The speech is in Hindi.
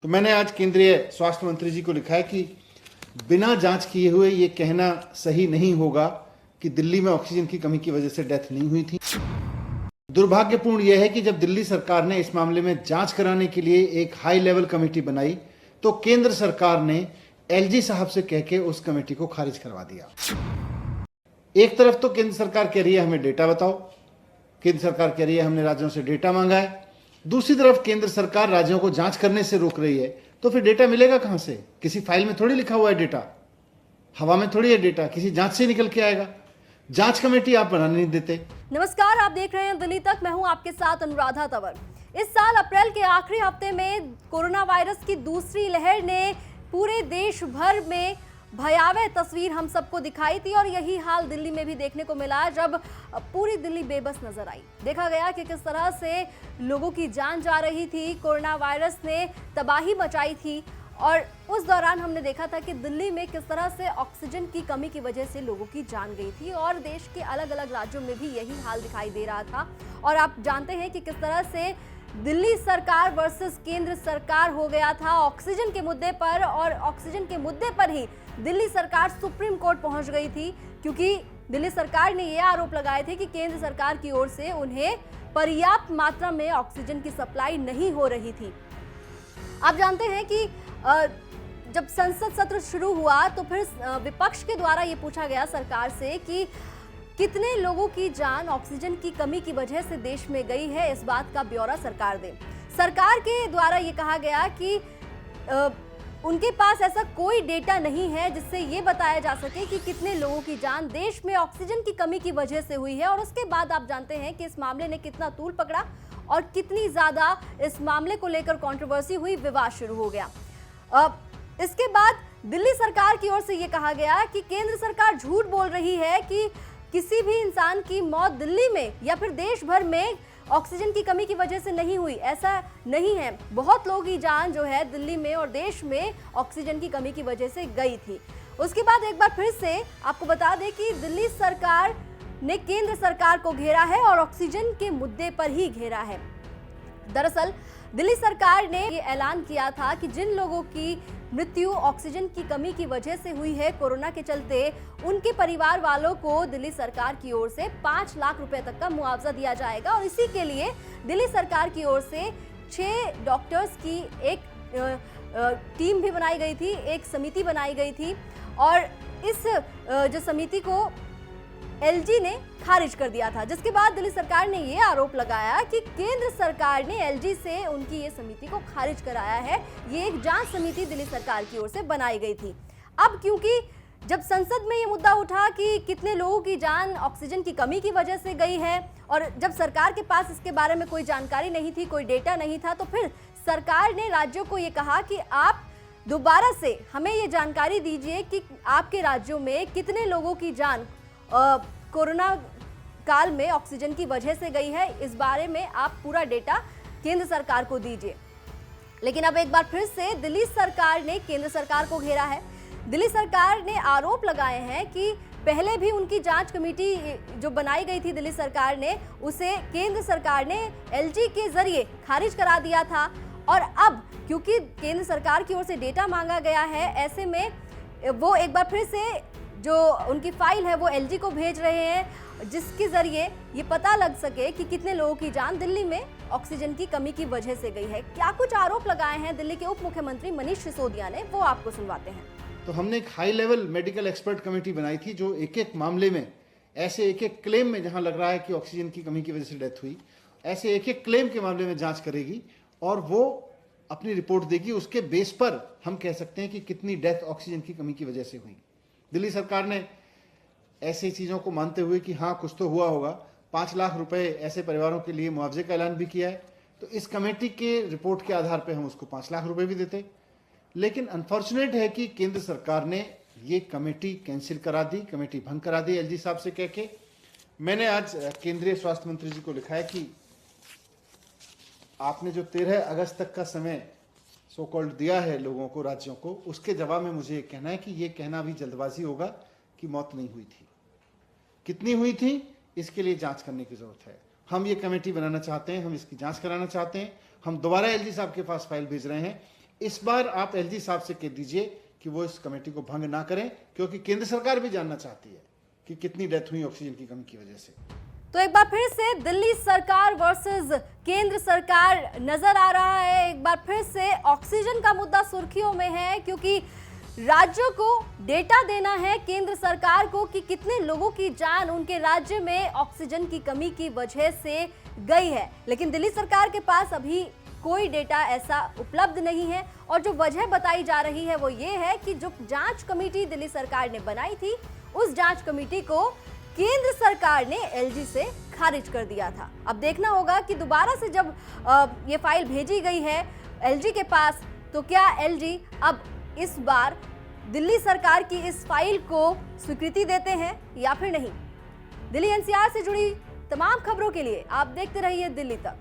तो मैंने आज केंद्रीय स्वास्थ्य मंत्री जी को लिखा है कि बिना जांच किए हुए ये कहना सही नहीं होगा कि दिल्ली में ऑक्सीजन की कमी की वजह से डेथ नहीं हुई थी। दुर्भाग्यपूर्ण यह है कि जब दिल्ली सरकार ने इस मामले में जांच कराने के लिए एक हाई लेवल कमेटी बनाई तो केंद्र सरकार ने एलजी साहब से कह के उस कमेटी को खारिज करवा दिया। एक तरफ तो केंद्र सरकार कह रही है हमें डेटा बताओ, केंद्र सरकार कह रही है हमने राज्यों से डेटा मांगा है, दूसरी तरफ केंद्र सरकार राज्यों को जांच करने से रोक रही है। तो फिर डेटा मिलेगा कहां से? किसी फाइल में थोड़ी लिखा हुआ है डेटा, हवा में थोड़ी है डेटा, किसी जांच से निकल के आएगा। जांच कमेटी आप बनाने नहीं देते। नमस्कार, आप देख रहे हैं दिल्ली तक। मैं हूं आपके साथ अनुराधा तंवर। इस साल अप्रैल के आखिरी हफ्ते में कोरोना वायरस की दूसरी लहर ने पूरे देश भर में भयावह तस्वीर हम सबको दिखाई थी और यही हाल दिल्ली में भी देखने को मिला जब पूरी दिल्ली बेबस नजर आई। देखा गया कि किस तरह से लोगों की जान जा रही थी, कोरोना वायरस ने तबाही मचाई थी और उस दौरान हमने देखा था कि दिल्ली में किस तरह से ऑक्सीजन की कमी की वजह से लोगों की जान गई थी और देश के अलग अलग राज्यों में भी यही हाल दिखाई दे रहा था। और आप जानते हैं कि किस तरह से दिल्ली सरकार वर्सेस केंद्र सरकार हो गया था ऑक्सीजन के मुद्दे पर, और ऑक्सीजन के मुद्दे पर ही दिल्ली सरकार सुप्रीम कोर्ट पहुंच गई थी क्योंकि दिल्ली सरकार ने यह आरोप लगाए थे कि केंद्र सरकार की ओर से उन्हें पर्याप्त मात्रा में ऑक्सीजन की सप्लाई नहीं हो रही थी। आप जानते हैं कि जब संसद सत्र शुरू हुआ तो फिर विपक्ष के द्वारा ये पूछा गया सरकार से कि कितने लोगों की जान ऑक्सीजन की कमी की वजह से देश में गई है, इस बात का ब्यौरा सरकार दे। सरकार के द्वारा ये कहा गया कि उनके पास ऐसा कोई डेटा नहीं है जिससे ये बताया जा सके कि कितने लोगों की जान देश में ऑक्सीजन की कमी की वजह से हुई है। और उसके बाद आप जानते हैं कि इस मामले ने कितना तूल पकड़ा और कितनी ज्यादा इस मामले को लेकर कंट्रोवर्सी हुई, विवाद शुरू हो गया। इसके बाद दिल्ली सरकार की ओर से यह कहा गया कि केंद्र सरकार झूठ बोल रही है कि किसी भी इंसान की मौत दिल्ली में या फिर देश भर में ऑक्सीजन की कमी की वजह से नहीं हुई। ऐसा नहीं है, बहुत लोगों की जान जो है दिल्ली में और देश में ऑक्सीजन की कमी की वजह से गई थी। उसके बाद एक बार फिर से आपको बता दें कि दिल्ली सरकार ने केंद्र सरकार को घेरा है और ऑक्सीजन के मुद्दे पर ही घेरा है। दरअसल दिल्ली सरकार ने ये ऐलान किया था कि जिन लोगों की मृत्यु ऑक्सीजन की कमी की वजह से हुई है कोरोना के चलते, उनके परिवार वालों को दिल्ली सरकार की ओर से 5 लाख रुपए तक का मुआवजा दिया जाएगा। और इसी के लिए दिल्ली सरकार की ओर से 6 डॉक्टर्स की एक टीम भी बनाई गई थी, एक समिति बनाई गई थी और इस जो समिति को एलजी ने खारिज कर दिया था, जिसके बाद दिल्ली सरकार ने यह आरोप लगाया कि केंद्र सरकार ने एलजी से उनकी ये समिति को खारिज कराया है। ये एक जांच समिति दिल्ली सरकार की ओर से बनाई गई थी। अब क्योंकि जब संसद में ये मुद्दा उठा कि कितने लोगों की जान ऑक्सीजन की कमी की वजह से गई है और जब सरकार के पास इसके बारे में कोई जानकारी नहीं थी, कोई डेटा नहीं था, तो फिर सरकार ने राज्यों को ये कहा कि आप दोबारा से हमें ये जानकारी दीजिए कि आपके राज्यों में कितने लोगों की जान कोरोना काल में ऑक्सीजन की वजह से गई है। इस बारे में आप पूरा डेटा केंद्र सरकार को दीजिए। लेकिन अब एक बार फिर से दिल्ली सरकार ने केंद्र सरकार को घेरा है। दिल्ली सरकार ने आरोप लगाए हैं कि पहले भी उनकी जांच कमेटी जो बनाई गई थी दिल्ली सरकार ने, उसे केंद्र सरकार ने एलजी के जरिए खारिज करा दिया था और अब क्योंकि केंद्र सरकार की ओर से डेटा मांगा गया है, ऐसे में वो एक बार फिर से जो उनकी फाइल है वो एलजी को भेज रहे हैं, जिसके जरिए ये पता लग सके कि कितने लोगों की जान दिल्ली में ऑक्सीजन की कमी की वजह से गई है। क्या कुछ आरोप लगाए हैं दिल्ली के उप मुख्यमंत्री मनीष सिसोदिया ने, वो आपको सुनवाते हैं। तो हमने एक high level medical expert committee बनाई थी जो एक एक मामले में, ऐसे एक एक क्लेम में जहां लग रहा है कि ऑक्सीजन की कमी की वजह से डेथ हुई, ऐसे एक एक क्लेम के मामले में जांच करेगी और वो अपनी रिपोर्ट देगी। उसके बेस पर हम कह सकते हैं कि कितनी डेथ ऑक्सीजन की कमी की वजह से हुई। दिल्ली सरकार ने ऐसी चीज़ों को मानते हुए कि हाँ कुछ तो हुआ होगा, 5 लाख रुपए ऐसे परिवारों के लिए मुआवजे का ऐलान भी किया है। तो इस कमेटी के रिपोर्ट के आधार पर हम उसको 5 लाख रुपए भी देते। लेकिन अनफॉर्चुनेट है कि केंद्र सरकार ने ये कमेटी कैंसिल करा दी, कमेटी भंग करा दी एलजी साहब से कह के। मैंने आज केंद्रीय स्वास्थ्य मंत्री जी को लिखा है कि आपने जो 13 अगस्त तक का समय सो कॉल्ड दिया है लोगों को, राज्यों को, उसके जवाब में मुझे ये कहना है कि ये कहना भी जल्दबाजी होगा कि मौत नहीं हुई थी। कितनी हुई थी इसके लिए जांच करने की जरूरत है। हम ये कमेटी बनाना चाहते हैं, हम इसकी जांच कराना चाहते हैं। हम दोबारा एलजी साहब के पास फाइल भेज रहे हैं। इस बार आप एलजी साहब से कह दीजिए कि वो इस कमेटी को भंग ना करें, क्योंकि केंद्र सरकार भी जानना चाहती है कि कितनी डेथ हुई ऑक्सीजन की कमी की वजह से। तो एक बार फिर से दिल्ली सरकार वर्सेस केंद्र सरकार नजर आ रहा है। एक बार फिर से ऑक्सीजन का मुद्दा सुर्खियों में है, क्योंकि राज्यों को डेटा देना है केंद्र सरकार को कि कितने लोगों की जान उनके राज्य में ऑक्सीजन की कमी की वजह से गई है। लेकिन दिल्ली सरकार के पास अभी कोई डेटा ऐसा उपलब्ध नहीं है, और जो वजह बताई जा रही है वो ये है कि जो जांच कमेटी दिल्ली सरकार ने बनाई थी, उस जांच कमेटी को केंद्र सरकार ने एलजी से खारिज कर दिया था। अब देखना होगा कि दोबारा से जब ये फाइल भेजी गई है एलजी के पास, तो क्या एलजी अब इस बार दिल्ली सरकार की इस फाइल को स्वीकृति देते हैं या फिर नहीं। दिल्ली एनसीआर से जुड़ी तमाम खबरों के लिए आप देखते रहिए दिल्ली तक।